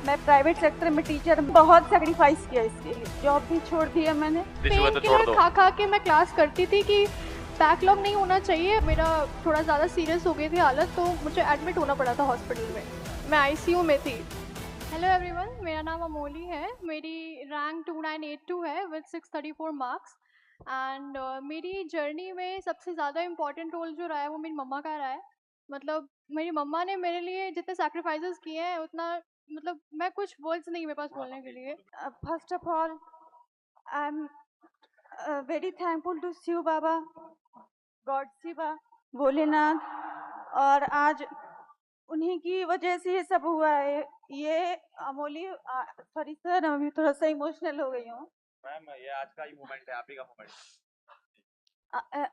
मैं private sector में teacher, बहुत सेक्रीफाइस किया इसके लिए, जॉब भी छोड़ दिया मैंने। पेन किलर खा खा के मैं क्लास करती थी कि बैकलॉग नहीं होना चाहिए। मेरा थोड़ा ज़्यादा सीरियस हो गई थी हालत, तो मुझे एडमिट होना पड़ा था हॉस्पिटल में। मैं आईसीयू में थी। हेलो एवरीवन, मेरा नाम अमोली है। मेरी रैंक 2982 है विद 634 मार्क्स। एंड मेरी जर्नी में सबसे ज़्यादा इम्पॉर्टेंट रोल जो रहा है वो मेरी मम्मा का रहा है। मतलब मेरी मम्मा ने मेरे लिए जितने सैक्रिफाइसेस किए हैं उतना, मतलब मैं कुछ वर्ड्स नहीं मेरे पास बोलने के लिए। First of all I am very thankful to Shiv Baba, God Shiva, Bholenath, और आज उन्हीं की वजह से ये सब हुआ है। ये अमोली, सॉरी सर, अभी थोड़ा सा इमोशनल हो गई हूँ मैम। ये आज का ही मोमेंट है, आप ही का मोमेंट।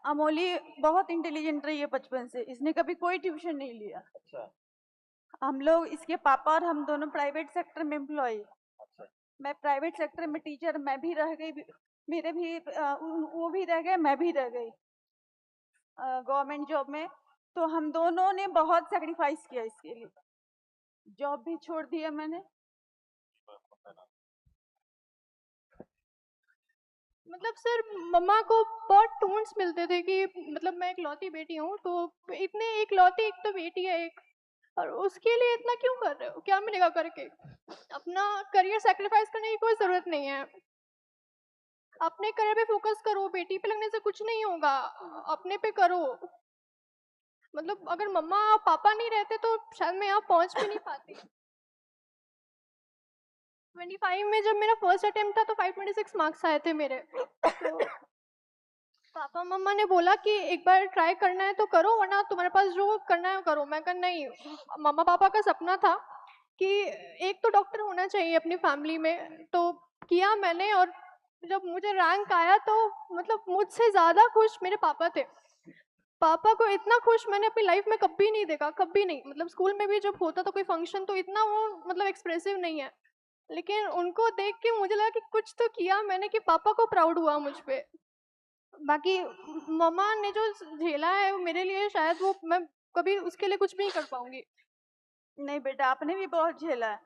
अमोली बहुत इंटेलिजेंट रही है बचपन से, इसने कभी कोई ट्यूशन नहीं लिया। अच्छा। हम लोग, इसके पापा और हम दोनों प्राइवेट सेक्टर में एम्प्लॉय। अच्छा। मैं प्राइवेट सेक्टर में टीचर, मैं भी रह गई, मेरे भी वो भी रह गए, मैं भी रह गई गवर्नमेंट जॉब में। तो हम दोनों ने बहुत सेक्रीफाइस किया इसके लिए, जॉब भी छोड़ दिया मैंने। मतलब सर, मम्मा को बहुत टोन्स मिलते थे कि मतलब मैं इकलौती बेटी हूँ, तो इतने इकलौती एक तो बेटी है एक, और उसके लिए इतना क्यों कर रहे हो, क्या मिलेगा करके। अपना करियर सेक्रीफाइस करने की कोई ज़रूरत नहीं है। अपने करियर पे फोकस करो, बेटी पे लगने से कुछ नहीं होगा, अपने पे करो। मतलब अगर मम्मा पापा नहीं रहते तो शायद मैं यहाँ पहुँच भी नहीं पाती। 25 में जब मेरा फर्स्ट अटेम्प्ट था तो 526 मार्क्स आए थे मेरे। तो पापा मम्मा ने बोला कि एक बार ट्राई करना है तो करो, वरना तुम्हारे पास जो करना है करो। मैं कहा नहीं। मम्मा पापा का सपना था कि एक तो डॉक्टर होना चाहिए अपनी फैमिली में, तो किया मैंने। और जब मुझे रैंक आया तो मतलब मुझसे ज़्यादा खुश मेरे पापा थे। पापा को इतना खुश मैंने अपनी लाइफ में कभी नहीं देखा, कभी नहीं। मतलब स्कूल में भी जब होता था कोई फंक्शन तो इतना वो मतलब एक्सप्रेसिव नहीं है, लेकिन उनको देख के मुझे लगा कि कुछ तो किया मैंने, कि पापा को प्राउड हुआ मुझ पे। बाकी मम्मा ने जो झेला है वो मेरे लिए शायद वो मैं कभी उसके लिए कुछ भी नहीं कर पाऊंगी। नहीं बेटा, आपने भी बहुत झेला है।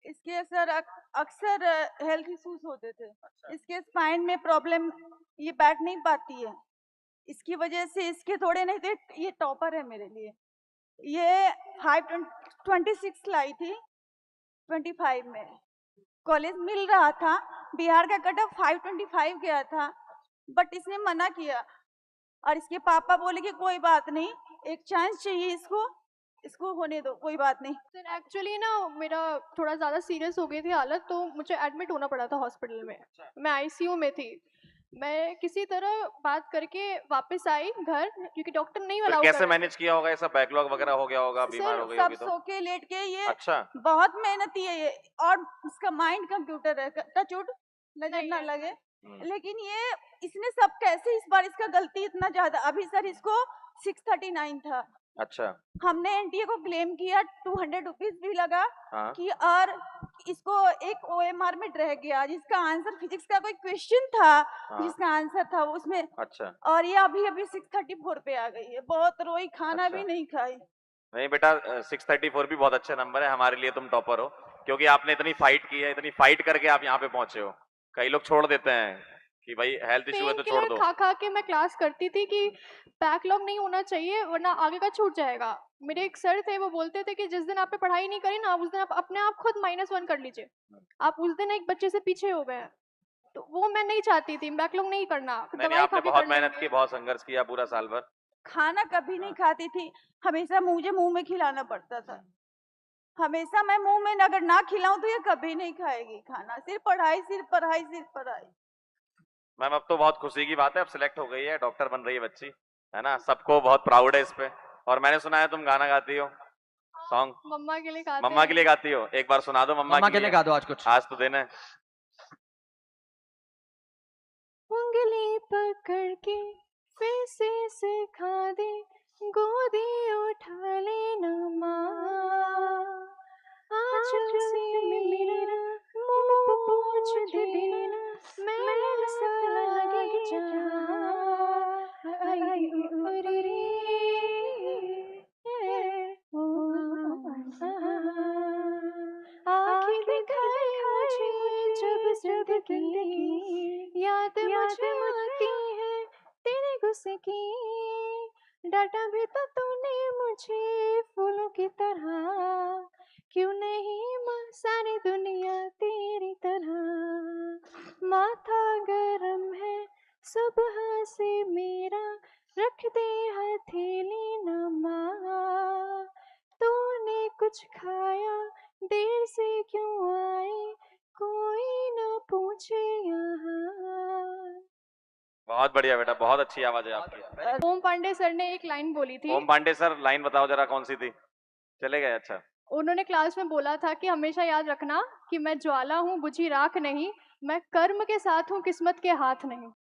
इसके अक्सर हेल्थ इश्यूज होते थे। इसके स्पाइन में प्रॉब्लम, ये बैठ नहीं पाती है। इसकी वजह से इसके थोड़े नहीं थे। ये टॉपर है मेरे लिए। ये 526 लाई थी 25 में। कॉलेज मिल रहा था, बिहार का कट ऑफ 525 गया था, बट इसने मना किया। और इसके पापा बोले कि कोई बात नहीं, एक चांस चाहिए इसको, इसको होने दो, कोई बात नहीं। सर एक्चुअली ना मेरा थोड़ा ज़्यादा सीरियस हो गई थी हालत, तो मुझे एडमिट होना पड़ा था हॉस्पिटल में। मैं आईसीयू में थी। मैं किसी तरह बात करके वापस आई घर, क्योंकि डॉक्टर नहीं फिर अलाउ कैसे कर रहे मैनेज किया होगा? ऐसा बैकलॉग वगैरह हो गया होगा, बीमार हो सर गई सब होगी तो? सो के लेट के, ये अच्छा। बहुत मेहनती है ये, और इसका माइंड कंप्यूटर है, टचवुड नजर नहीं ना है। लगे। लेकिन ये, इसने सब कैसे, इस बार इसका गलती इतना ज्यादा। अभी सर इसको 639 था। अच्छा। हमने एनटीए को क्लेम किया, 200 रुपीज भी लगा। हाँ। कि और इसको एक ओएमआर में रह गया, जिसका आंसर फिजिक्स का कोई क्वेश्चन था, हाँ। जिसका आंसर था वो उसमें। अच्छा। और ये अभी 634 पे आ गई है। बहुत रोई, खाना अच्छा। भी नहीं खाई। नहीं बेटा, 634 भी बहुत अच्छा नंबर है। हमारे लिए तुम टॉपर हो, क्योंकि आपने इतनी फाइट की है, इतनी फाइट करके आप यहाँ पे पहुंचे हो। कई लोग छोड़ देते हैं कि भाई हेल्थ इश्यू है पेन तो छोड़ किलर दो। खा खा के मैं क्लास करती थी कि बैकलॉग नहीं होना चाहिए, वरना आगे का छूट जाएगा। मेरे एक सर थे, वो बोलते थे कि जिस दिन आपने पढ़ाई नहीं करी ना, उस दिन आप अपने आप खुद -1 कर लीजिए। आप उस दिन एक बच्चे से पीछे हो गए हैं। तो वो मैं नहीं चाहती थी, बैकलॉग नहीं करना, नहीं, दवाई खा आपने के बहुत कर मेहनत लेंगे। की, बहुत संघर्ष किया पूरा साल भर। खाना कभी नहीं खाती थी, हमेशा मुझे मुंह में खिलाना पड़ता था। हमेशा मैं मुंह में अगर ना खिलाऊं तो ये कभी नहीं खाएगी खाना। सिर्फ पढ़ाई, सिर्फ पढ़ाई, सिर्फ पढ़ाई। मैम अब तो बहुत खुशी की बात है, अब सिलेक्ट हो गई है, डॉक्टर बन रही है बच्ची, है ना? सबको बहुत प्राउड है इस पे। और मैंने सुना है तुम गाना गाती हो, सॉन्ग। मम्मा के लिए गाते मम्मा के हैं। लिए गाती हो? एक बार सुना दो मम्मा के लिए। गा दो आज कुछ। आज तो दिन है। उंगली पकड़ के फिर से सिखा दे, गोदी उठा लेना माँ। आंचल से मेरा मुंह पोंछ देना, मैला सा लागे जहाँ। आई उरी ओ आँखें जब की याद मुझे आती है तेरे गुस्से की। डांटा भी तो तूने मुझे फूलों की तरह, क्यों नहीं माँ सारी दुनिया तेरी तरह। माथा गरम है सुबह से मेरा, रख दे हथेली न माँ। तूने कुछ खाया देर से क्यों आए, कोई न पूछे यहाँ। बहुत बढ़िया बेटा, बहुत अच्छी आवाज है आपकी। ओम पांडे सर ने एक लाइन बोली थी। ओम पांडे सर, लाइन बताओ जरा कौन सी थी? चले गए? अच्छा। उन्होंने क्लास में बोला था कि हमेशा याद रखना कि मैं ज्वाला हूँ बुझी राख नहीं, मैं कर्म के साथ हूँ किस्मत के हाथ नहीं।